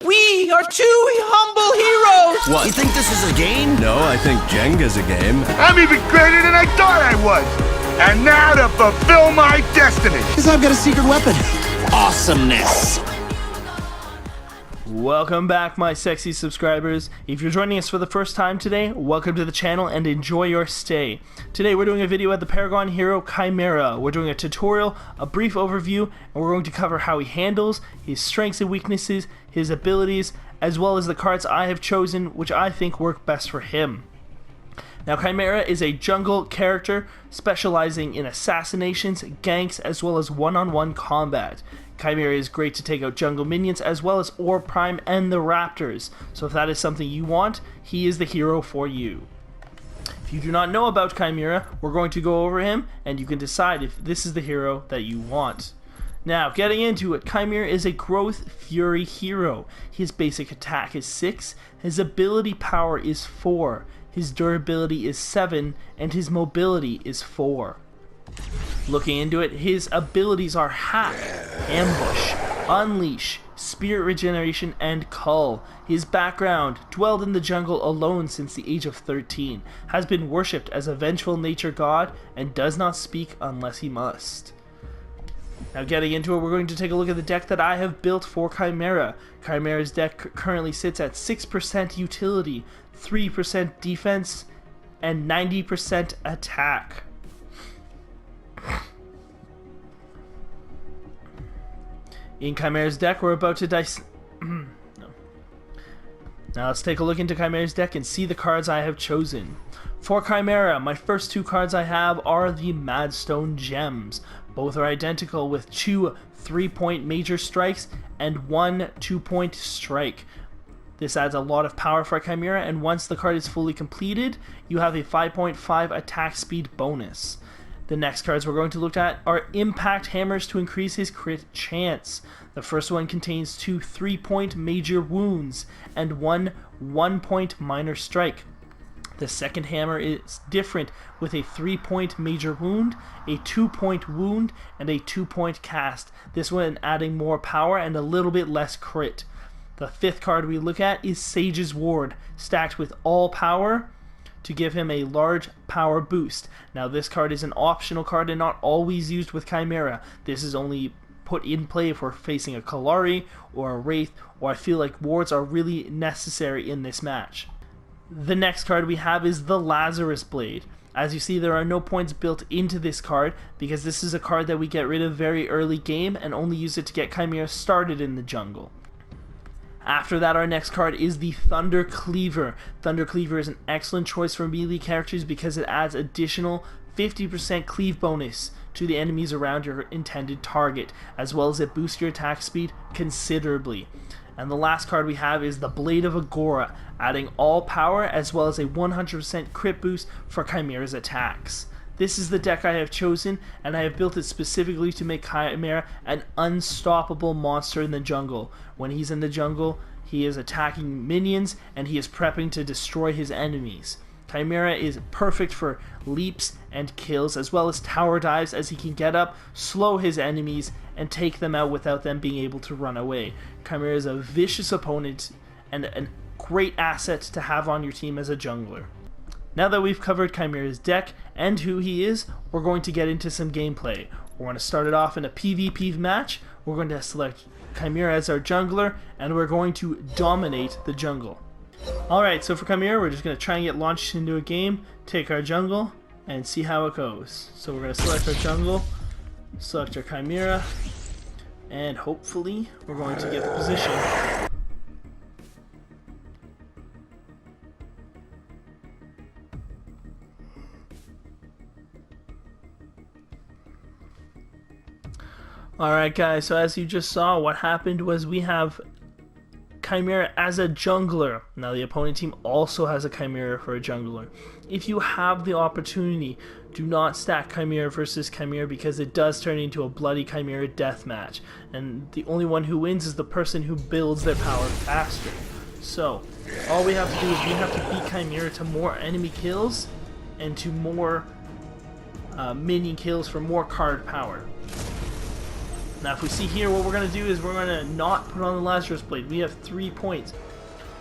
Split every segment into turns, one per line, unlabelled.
We are two humble heroes!
What? You think this is a game? No, I think Jenga's a game.
I'm even greater than I thought I was! And now to fulfill my destiny!
Because I've got a secret weapon.
Awesomeness!
Welcome back, my sexy subscribers. If you're joining us for the first time today, welcome to the channel and enjoy your stay. Today we're doing a video at the Paragon Hero Khaimera. We're doing a tutorial, a brief overview, and we're going to cover how he handles, his strengths and weaknesses, his abilities, as well as the cards I have chosen, which I think work best for him. Now, Khaimera is a jungle character specializing in assassinations, ganks, as well as one-on-one combat. Khaimera is great to take out jungle minions as well as Orb Prime and the Raptors, so if that is something you want, he is the hero for you. If you do not know about Khaimera, we're going to go over him and you can decide if this is the hero that you want. Now, getting into it, Khaimera is a Growth Fury hero. His basic attack is 6, his ability power is 4, his durability is 7, and his mobility is 4. Looking into it, his abilities are Hack, Ambush, Unleash, Spirit Regeneration, and Cull. His background: dwelled in the jungle alone since the age of 13, has been worshipped as a vengeful nature god, and does not speak unless he must. Now, getting into it, we're going to take a look at the deck that I have built for Khaimera. Khaimera's deck currently sits at 6% utility, 3% defense, and 90% attack. In Khaimera's deck, we're about to dice. No. Now let's take a look into Khaimera's deck and see the cards I have chosen. For Khaimera, my first two cards I have are the Madstone Gems. Both are identical with 2 3-point major strikes and 1 2-point strike. This adds a lot of power for Khaimera, and once the card is fully completed, you have a 5.5 attack speed bonus. The next cards we're going to look at are Impact Hammers to increase his crit chance. The first one contains 2 3-point major wounds and 1 1-point minor strike. The second hammer is different with a 3-point major wound, a 2-point wound, and a 2-point cast. This one adding more power and a little bit less crit. The fifth card we look at is Sage's Ward, stacked with all power to give him a large power boost. Now, this card is an optional card and not always used with Khaimera. This is only put in play if we're facing a Kalari or a Wraith, or I feel like wards are really necessary in this match. The next card we have is the Lazarus Blade. As you see, there are no points built into this card because this is a card that we get rid of very early game and only use it to get Khaimera started in the jungle. After that, our next card is the Thunder Cleaver. Thunder Cleaver is an excellent choice for melee characters because it adds additional 50% cleave bonus to the enemies around your intended target, as well as it boosts your attack speed considerably. And the last card we have is the Blade of Agora, adding all power as well as a 100% crit boost for Khaimera's attacks. This is the deck I have chosen, and I have built it specifically to make Khaimera an unstoppable monster in the jungle. When he's in the jungle, he is attacking minions, and he is prepping to destroy his enemies. Khaimera is perfect for leaps and kills, as well as tower dives, as he can get up, slow his enemies, and take them out without them being able to run away. Khaimera is a vicious opponent, and a great asset to have on your team as a jungler. Now that we've covered Khaimera's deck and who he is, we're going to get into some gameplay. We're going to start it off in a PvP match. We're going to select Khaimera as our jungler, and we're going to dominate the jungle. Alright, so for Khaimera, we're just going to try and get launched into a game, take our jungle, and see how it goes. So we're going to select our jungle, select our Khaimera, and hopefully we're going to get the position. Alright guys, so as you just saw, what happened was we have Khaimera as a jungler. Now the opponent team also has a Khaimera for a jungler. If you have the opportunity, do not stack Khaimera versus Khaimera because it does turn into a bloody Khaimera deathmatch. And the only one who wins is the person who builds their power faster. So, all we have to do is we have to beat Khaimera to more enemy kills and to more minion kills for more card power. Now if we see here, what we're going to do is we're going to not put on the Lazarus Blade. We have 3 points.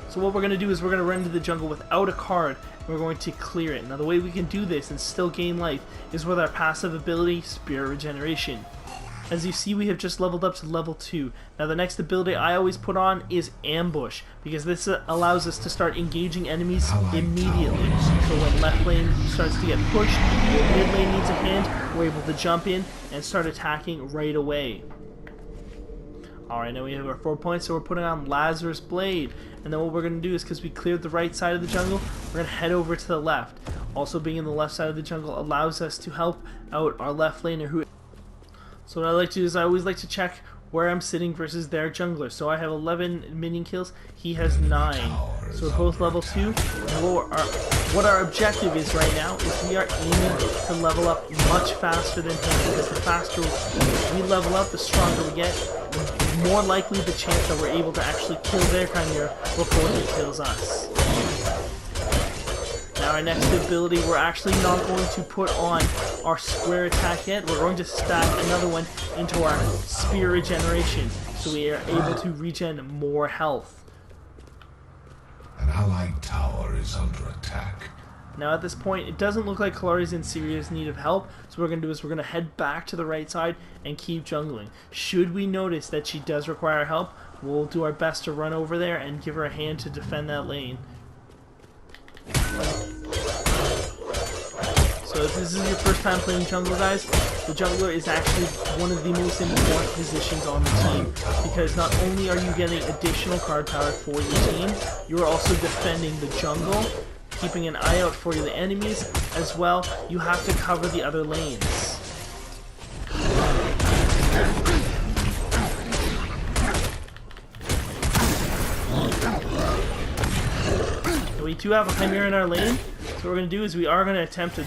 So what we're going to do is we're going to run into the jungle without a card, and we're going to clear it. Now the way we can do this and still gain life is with our passive ability, Spirit Regeneration. As you see, we have just leveled up to level 2. Now the next ability I always put on is Ambush, because this allows us to start engaging enemies immediately. So when left lane starts to get pushed, or mid lane needs a hand, we're able to jump in and start attacking right away. Alright, now we have our 4 points, so we're putting on Lazarus Blade. And then what we're going to do is, because we cleared the right side of the jungle, we're going to head over to the left. Also being in the left side of the jungle allows us to help out our left laner who... So what I like to do is I always like to check where I'm sitting versus their jungler. So I have 11 minion kills, he has 9. So we're both level 2. And what our objective is right now is we are aiming to level up much faster than him, because the faster we level up, the stronger we get, the more likely the chance that we're able to actually kill their Chimera before he kills us. Now our next ability, we're actually not going to put on our square attack yet. We're going to stack another one into our Spirit Regeneration, so we are able to regen more health.
An allied tower is under attack.
Now at this point, it doesn't look like Kalari's in serious need of help, so what we're going to do is we're going to head back to the right side and keep jungling. Should we notice that she does require help, we'll do our best to run over there and give her a hand to defend that lane. So if this is your first time playing jungle, guys, the jungler is actually one of the most important positions on the team, because not only are you getting additional card power for your team, you are also defending the jungle, keeping an eye out for the enemies, as well you have to cover the other lanes. So we do have a Chimera in our lane, so what we're going to do is we are going to attempt to...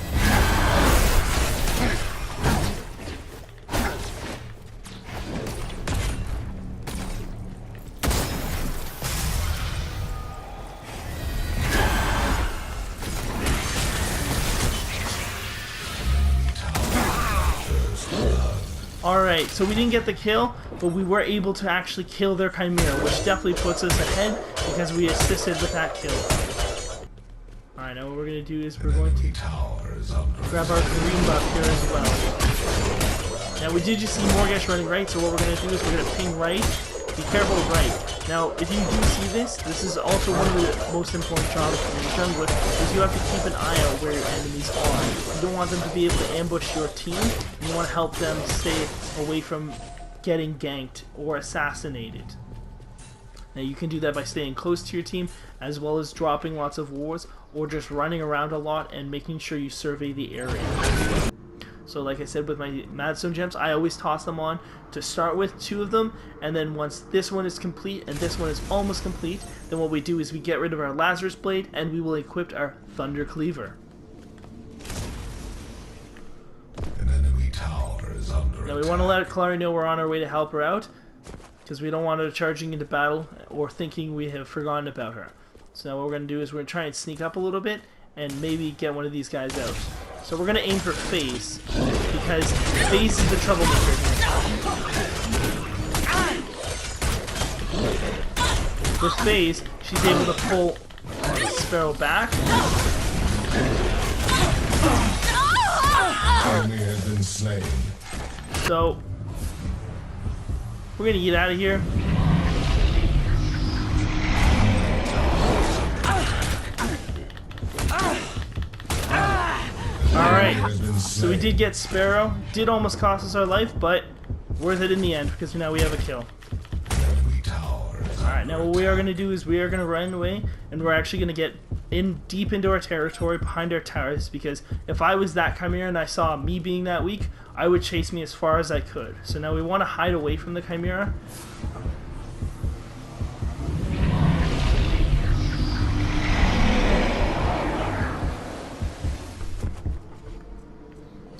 Alright, so we didn't get the kill, but we were able to actually kill their Chimera, which definitely puts us ahead because we assisted with that kill. Alright, now what we're going to do is we're going to grab our green buff here as well. Now we did just see Morgesh running right, so what we're going to do is we're going to ping right. Be careful of right. Now, if you do see this, this is also one of the most important jobs for your jungler, is you have to keep an eye out where your enemies are. You don't want them to be able to ambush your team, and you want to help them stay away from getting ganked or assassinated. Now you can do that by staying close to your team, as well as dropping lots of wards, or just running around a lot and making sure you survey the area. So like I said with my Madstone gems, I always toss them on to start with, 2 of them, and then once this one is complete and this one is almost complete, then what we do is we get rid of our Lazarus Blade and we will equip our Thunder Cleaver.
An enemy tower is under
Now we want to let Kalari know we're on our way to help her out, because we don't want her charging into battle or thinking we have forgotten about her. So now what we're going to do is we're going to try and sneak up a little bit and maybe get one of these guys out. So we're going to aim for FaZe, because FaZe is the troublemaker here. With FaZe, she's able to pull Sparrow back.
enemy has been slain.
So we're going to get out of here. Alright, so we did get Sparrow. Did almost cost us our life, but worth it in the end, because now we have a kill. Alright, now what we are going to do is we are going to run away, and we're actually going to get deep into our territory behind our towers, because if I was that Chimera and I saw me being that weak, I would chase me as far as I could. So now we want to hide away from the Chimera.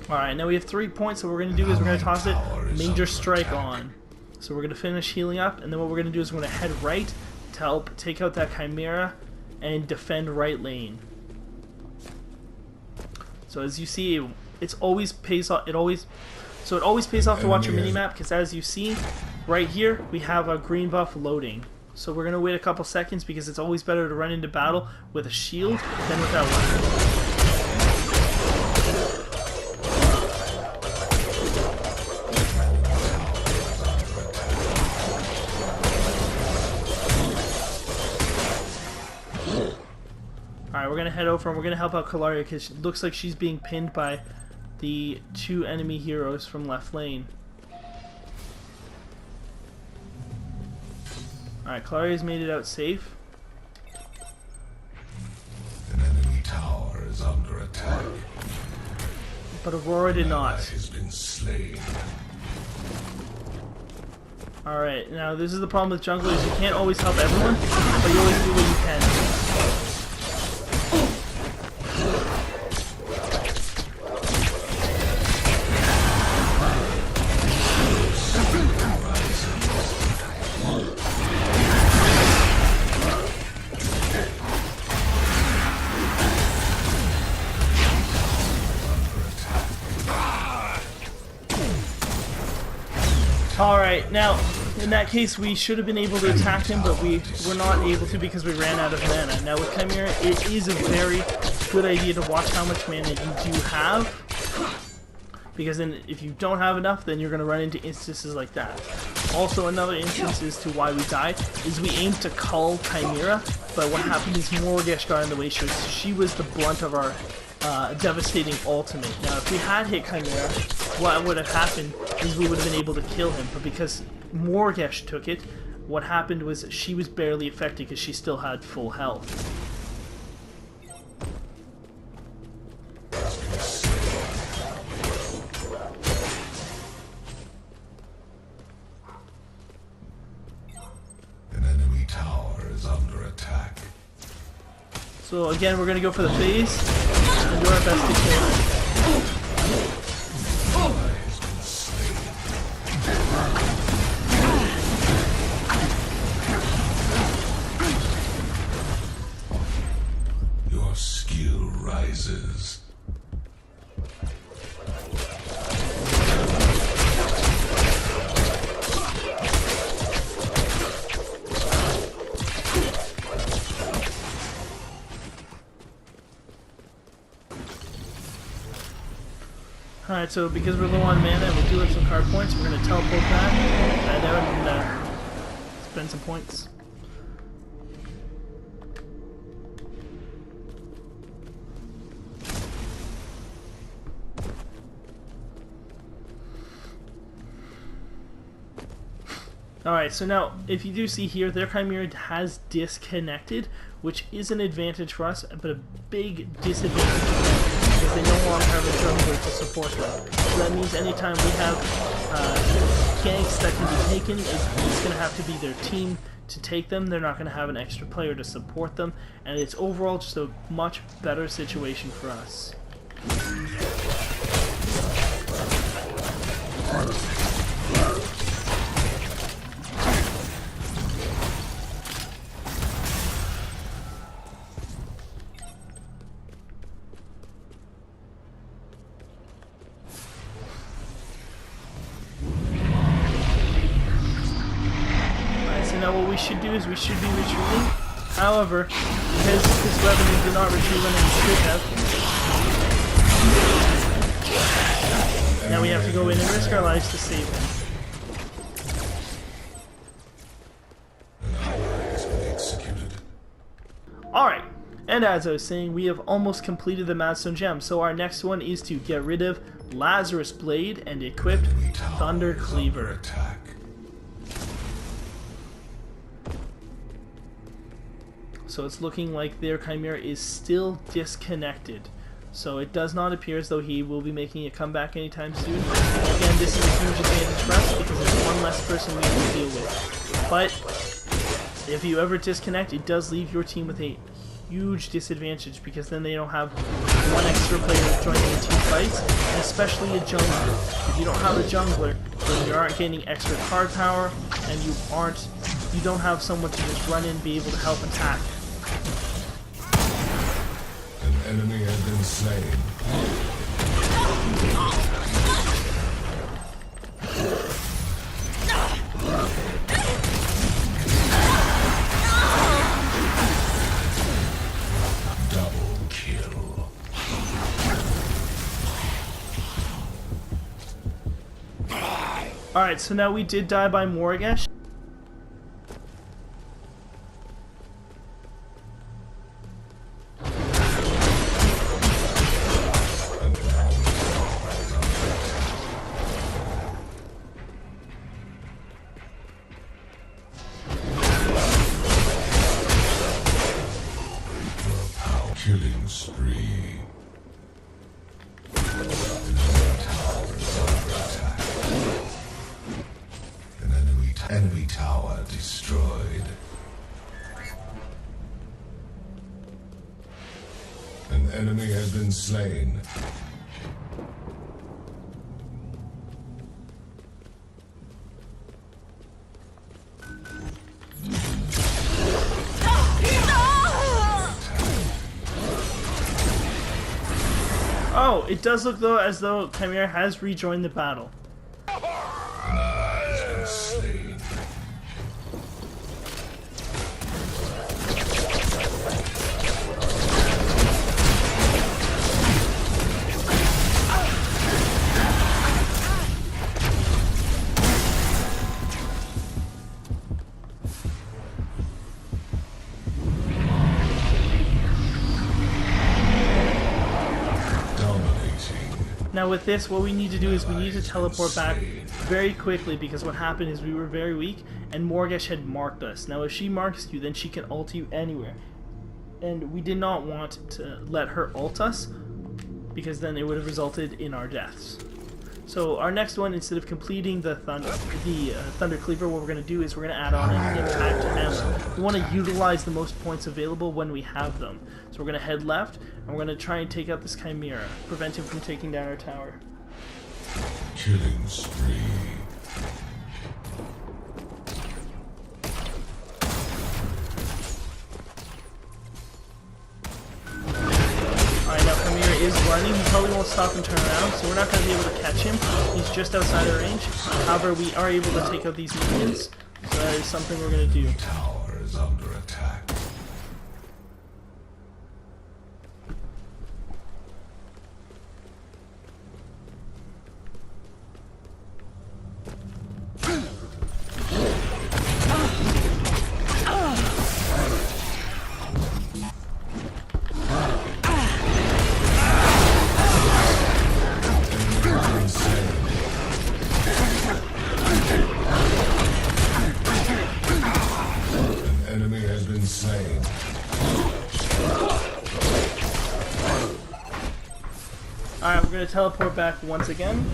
Alright, now we have 3 points, so what we're going to do is we're going to toss it Major Strike on. So we're going to finish healing up, and then what we're going to do is we're going to head right to help take out that Chimera and defend right lane. So as you see, it always pays off. It always So it always pays off to watch your minimap, because as you see, right here, we have a green buff loading. So we're going to wait a couple seconds, because it's always better to run into battle with a shield than without one. Alright, we're going to head over and we're going to help out Kalaria, because it looks like she's being pinned by the 2 enemy heroes from left lane. Alright, Kalaria's made it out safe.
An enemy tower is under attack.
But Aurora did not.
Has been slain.
Alright, now this is the problem with junglers. You can't always help everyone, but you always do what you can. Alright, now, in that case, we should have been able to attack him, but we were not able to because we ran out of mana. Now with Khaimera, it is a very good idea to watch how much mana you do have, because then if you don't have enough, then you're going to run into instances like that. Also, another instance as to why we died is we aimed to cull Khaimera, but what happened is Morgesh got in the way, so she was the blunt of our devastating ultimate. Now, if we had hit Khaimera, what would have happened is we would have been able to kill him, but because Morgesh took it, what happened was she was barely affected because she still had full health.
An enemy tower is under attack.
So again, we're going to go for the phase and do our best to kill him.
Your skill rises.
Alright, so because we're low on mana and we do have some card points, we're going to teleport back, head out, and spend some points. Alright, so now, if you do see here, their Chimera has disconnected, which is an advantage for us, but a big disadvantage for them, because they no longer have a jungler to support them. So that means anytime we have ganks that can be taken, it's going to have to be their team to take them. They're not going to have an extra player to support them, and it's overall just a much better situation for us. Now what we should do is we should be retreating. However, because this revenue did not retreat when it should have, now we have to go in and risk our lives to save him. Alright, and as I was saying, we have almost completed the Madstone Gem, so our next one is to get rid of Lazarus Blade and equip Thunder Cleaver. So it's looking like their Chimera is still disconnected. So it does not appear as though he will be making a comeback anytime soon. Again, this is a huge advantage for us because it's one less person we have to deal with. But if you ever disconnect, it does leave your team with a huge disadvantage because then they don't have one extra player joining the team fights, and especially a jungler. If you don't have a jungler, then you aren't gaining extra card power, and you don't have someone to just run in and be able to help attack.
An enemy has been slain.
Alright, so now we did die by Morgesh.
Killing spree. An enemy tower destroyed. An enemy has been slain.
Oh, it does look though as though Khaimera has rejoined the battle.
Has been slain.
Now with this, what we need to do is we need to teleport back very quickly, because what happened is we were very weak and Morgesh had marked us. Now if she marks you, then she can ult you anywhere. And we did not want to let her ult us, because then it would have resulted in our deaths. So our next one, instead of completing the Thunder Cleaver, what we're going to do is we're going to add on an Impact Hammer. We want to utilize the most points available when we have them. So we're going to head left, and we're going to try and take out this Khaimera, prevent him from taking down our tower.
Killing spree.
Alright, now Khaimera is running. He probably won't stop and turn around, so we're not going to be able to catch him. He's just outside our range. However, we are able to take out these minions, so that is something we're going to do.
The tower is under attack. Slain.
Alright, we're going to teleport back once again.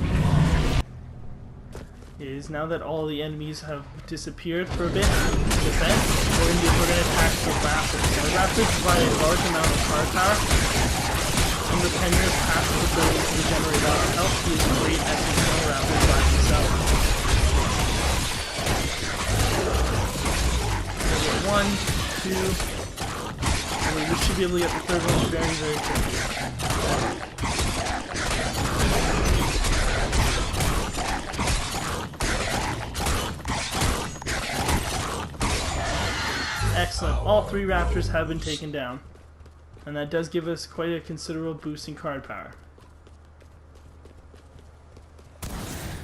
Now that all the enemies have disappeared for a bit, we're going to attack the Raptors. So the Raptors provide a large amount of card power. And with Khaimera's passive ability to regenerate our health, he is great at destroying Raptors by himself. One, two, and we should be able to get the third one very, very quickly. Excellent. All three Raptors have been taken down. And that does give us quite a considerable boost in card power.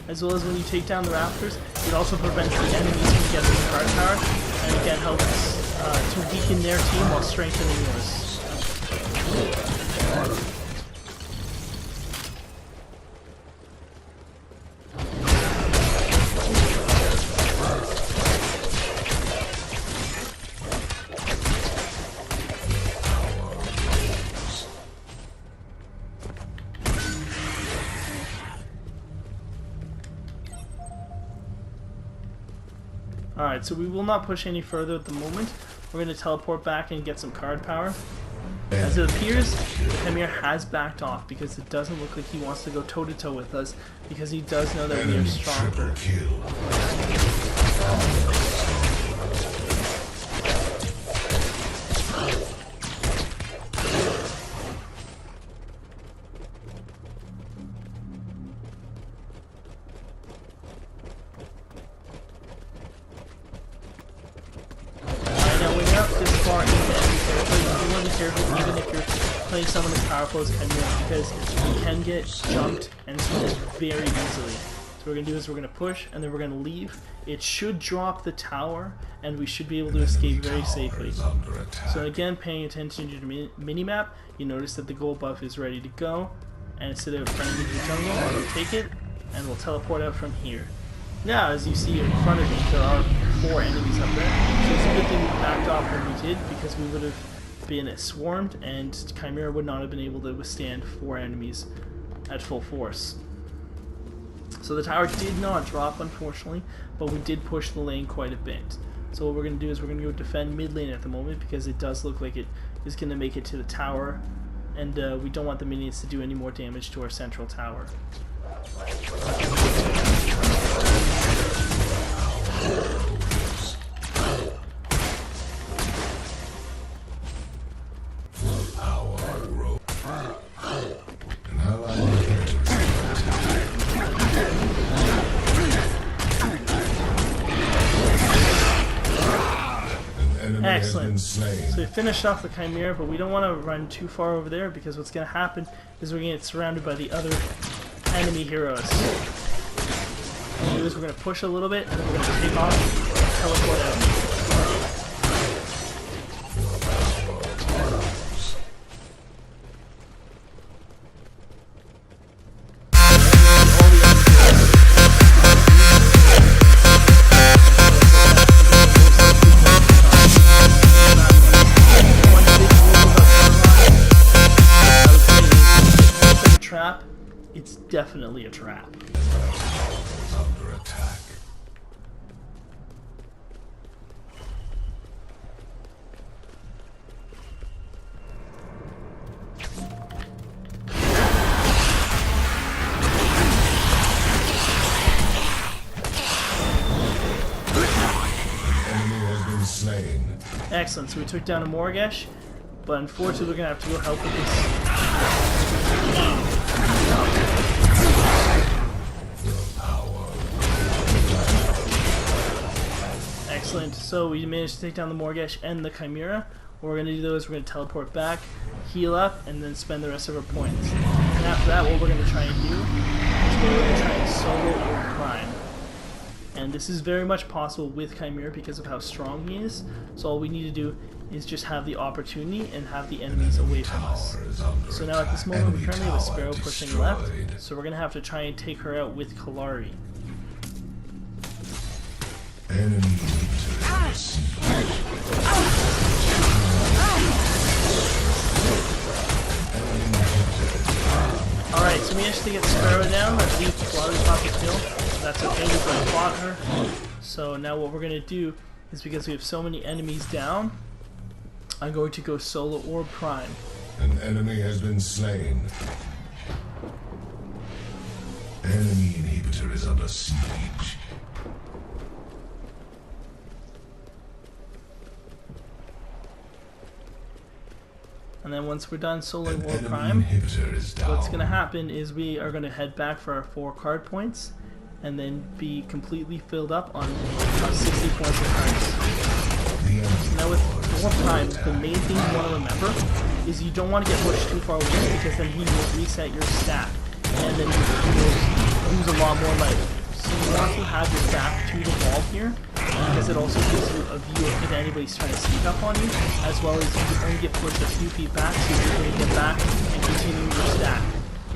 As well as when you take down the Raptors, it also prevents the enemies from getting the card power, and again helps to weaken their team while strengthening yours. Alright, so we will not push any further at the moment. We're going to teleport back and get some card power. As it appears, Khaimera has backed off because it doesn't look like he wants to go toe-to-toe with us, because he does know that we are stronger. Even if you're playing someone as powerful as Khaimera, because you can get jumped and stunned very easily. So we're going to do is we're going to push, and then we're going to leave. It should drop the tower, and we should be able to escape very safely. So again, paying attention to the mini-map, you notice that the gold buff is ready to go, and instead of running into the jungle, we'll take it, and we'll teleport out from here. Now, as you see in front of me, there are 4 enemies up there, so it's a good thing we backed off when we did, because we would have been swarmed, and Chimera would not have been able to withstand 4 enemies at full force. So the tower did not drop, unfortunately, but we did push the lane quite a bit. So what we're going to do is we're going to go defend mid lane at the moment, because it does look like it is going to make it to the tower, and we don't want the minions to do any more damage to our central tower. Excellent. So we finished off the Chimera, but we don't want to run too far over there, because what's going to happen is we're going to get surrounded by the other enemy heroes. What we're going to do is we're going to push a little bit, and then we're going to take off and teleport out. It's definitely a trap.
Under attack. Enemy has been slain.
Excellent. So we took down a Morgesh, but unfortunately we're gonna have to go help with this. Excellent. So we managed to take down the Morgesh and the Chimera. What we're going to do though is we're going to teleport back, heal up, and then spend the rest of our points. And after that, what we're going to try and do is we're going to try and solo or prime. And this is very much possible with Chimera because of how strong he is. So all we need to do is just have the opportunity and have the enemies away from us. So now at this moment we currently have a Sparrow pushing left, so we're going to have to try and take her out with Kalari. Alright, so we managed to get Sparrow down. At least Kalari got the kill. That's okay, we've already fought her. So now what we're going to do is, because we have so many enemies down, I'm going to go solo or prime.
An enemy has been slain. Enemy inhibitor is under siege.
And then once we're done solo or prime, what's going to happen is we are going to head back for our 4 card points, and then be completely filled up on 60 points of cards. So now with 4 prime, the main thing you want to remember is you don't want to get pushed too far away, because then he will reset your stack, and then you will lose a lot more life. So you want to have your back to the wall here, because it also gives you a view of if anybody's trying to sneak up on you, as well as you can only get pushed a few feet back, so you're going to get back and continue your stack.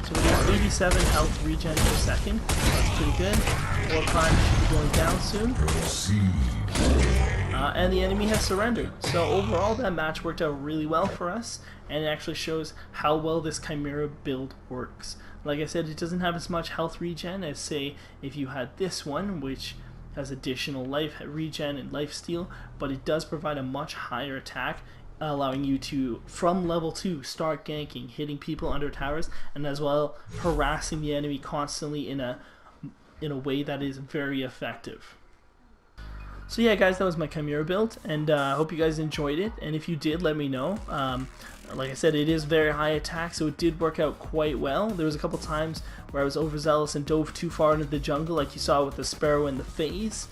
So we have 87 health regen per second. That's pretty good. 4 prime should be going down soon. And the enemy has surrendered. So overall, that match worked out really well for us, and it actually shows how well this Chimera build works. Like I said, it doesn't have as much health regen as, say, if you had this one, which has additional life regen and life steal, but it does provide a much higher attack, allowing you to, from level 2, start ganking, hitting people under towers, and as well harassing the enemy constantly in a way that is very effective. So yeah guys, that was my Chimera build, and I hope you guys enjoyed it, and if you did, let me know. Like I said, it is very high attack, so it did work out quite well. There was a couple times where I was overzealous and dove too far into the jungle, like you saw with the Sparrow and the Phase.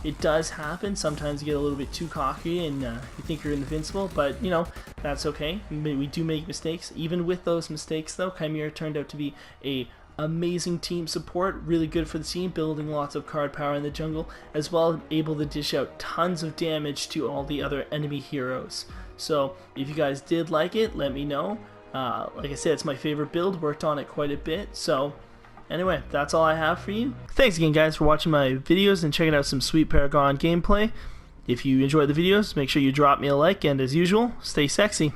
It does happen. Sometimes you get a little bit too cocky and you think you're invincible, but you know, that's okay. We do make mistakes. Even with those mistakes though, Chimera turned out to be a amazing team support, really good for the team, building lots of card power in the jungle, as well as able to dish out tons of damage to all the other enemy heroes. So if you guys did like it, let me know. Like I said, it's my favorite build, worked on it quite a bit. So anyway, that's all I have for you. Thanks again, guys, for watching my videos and checking out some sweet Paragon gameplay. If you enjoyed the videos, make sure you drop me a like, and as usual, stay sexy.